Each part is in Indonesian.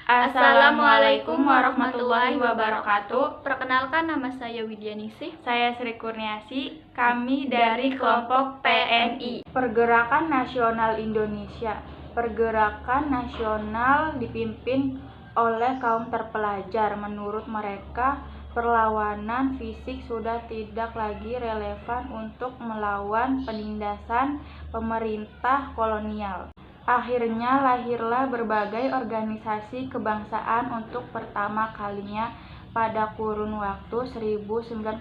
Assalamualaikum warahmatullahi wabarakatuh. Perkenalkan, nama saya Widyaningsih. Saya Sri Kurniasi. Kami dari kelompok PNI, Pergerakan Nasional Indonesia. Pergerakan nasional dipimpin oleh kaum terpelajar. Menurut mereka, perlawanan fisik sudah tidak lagi relevan untuk melawan penindasan pemerintah kolonial. Akhirnya lahirlah berbagai organisasi kebangsaan untuk pertama kalinya pada kurun waktu 1908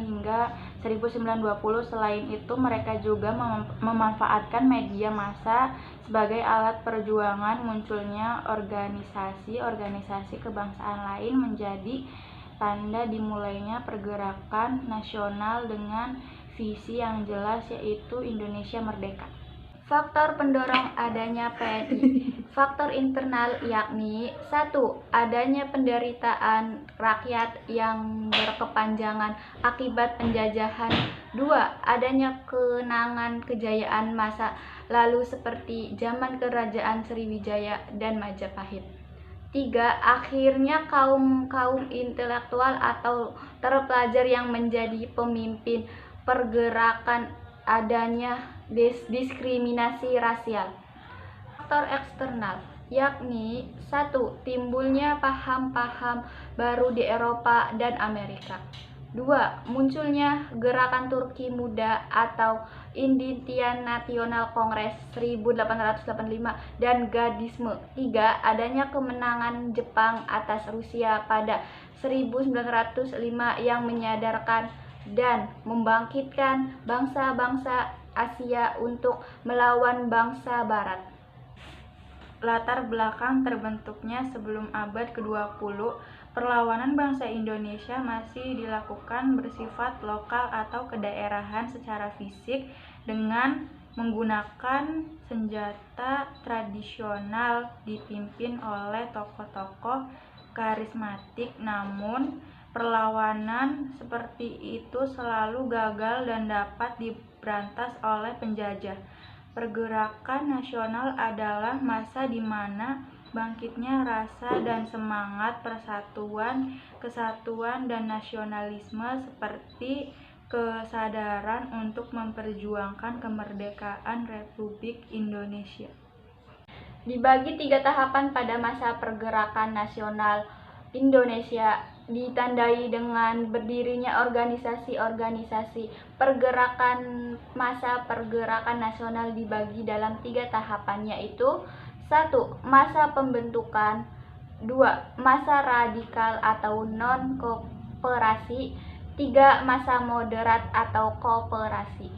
hingga 1920. Selain itu, mereka juga memanfaatkan media massa sebagai alat perjuangan. Munculnya organisasi-organisasi kebangsaan lain menjadi tanda dimulainya pergerakan nasional dengan visi yang jelas, yaitu Indonesia Merdeka. Faktor pendorong adanya PNI. Faktor internal yakni 1. Adanya penderitaan rakyat yang berkepanjangan akibat penjajahan. 2. Adanya kenangan kejayaan masa lalu seperti zaman kerajaan Sriwijaya dan Majapahit. 3. Akhirnya kaum intelektual atau terpelajar yang menjadi pemimpin pergerakan, adanya diskriminasi rasial. Faktor eksternal yakni 1. Timbulnya paham-paham baru di Eropa dan Amerika. 2. Munculnya gerakan Turki Muda atau Indian National Congress 1885 dan Gaddisme. 3. Adanya kemenangan Jepang atas Rusia pada 1905 yang menyadarkan dan membangkitkan bangsa-bangsa Asia untuk melawan bangsa Barat. Latar belakang terbentuknya sebelum abad ke-20, perlawanan bangsa Indonesia masih dilakukan bersifat lokal atau kedaerahan secara fisik dengan menggunakan senjata tradisional dipimpin oleh tokoh-tokoh karismatik. Namun, perlawanan seperti itu selalu gagal dan dapat diberantas oleh penjajah. Pergerakan nasional adalah masa di mana bangkitnya rasa dan semangat persatuan, kesatuan, dan nasionalisme seperti kesadaran untuk memperjuangkan kemerdekaan Republik Indonesia. Dibagi 3 tahapan pada masa pergerakan nasional Indonesia, ditandai dengan berdirinya organisasi-organisasi pergerakan. Masa pergerakan nasional dibagi dalam 3 tahapan, yaitu 1. Masa pembentukan. 2. Masa radikal atau non-kooperasi. 3. Masa moderat atau kooperasi.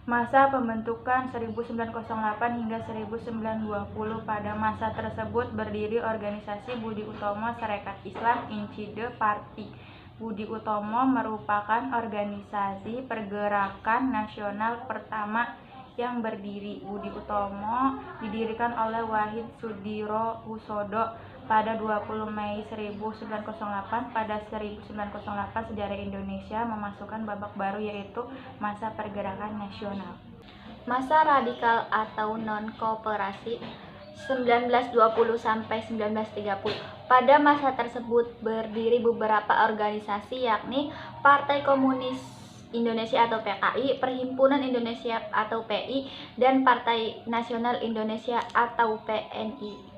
Masa pembentukan 1908 hingga 1920. Pada masa tersebut berdiri organisasi Budi Utomo Sarekat Islam Incide Party. Budi Utomo merupakan organisasi pergerakan nasional pertama yang berdiri. Budi Utomo didirikan oleh Wahid Sudirohusodo pada 20 Mei 1908. Pada 1908 sejarah Indonesia memasukkan babak baru, yaitu masa pergerakan nasional. Masa radikal atau non-kooperasi 1920 sampai 1930. Pada masa tersebut berdiri beberapa organisasi, yakni Partai Komunis Indonesia atau PKI, Perhimpunan Indonesia atau PI, dan Partai Nasional Indonesia atau PNI.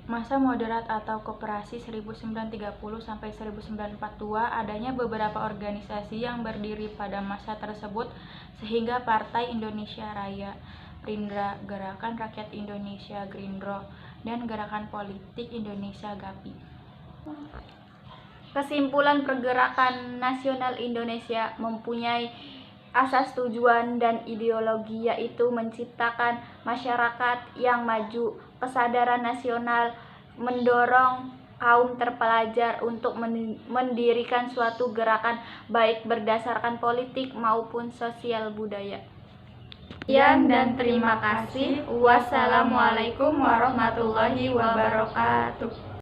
Masa moderat atau koperasi 1930 sampai 1942. Adanya beberapa organisasi yang berdiri pada masa tersebut, sehingga Partai Indonesia Raya, Gerindra, Gerakan Rakyat Indonesia Gerindro, dan Gerakan Politik Indonesia GAPI. Kesimpulan, pergerakan nasional Indonesia mempunyai asas, tujuan, dan ideologi, yaitu menciptakan masyarakat yang maju, kesadaran nasional, mendorong kaum terpelajar untuk mendirikan suatu gerakan baik berdasarkan politik maupun sosial budaya. Sekian dan terima kasih. Wassalamualaikum warahmatullahi wabarakatuh.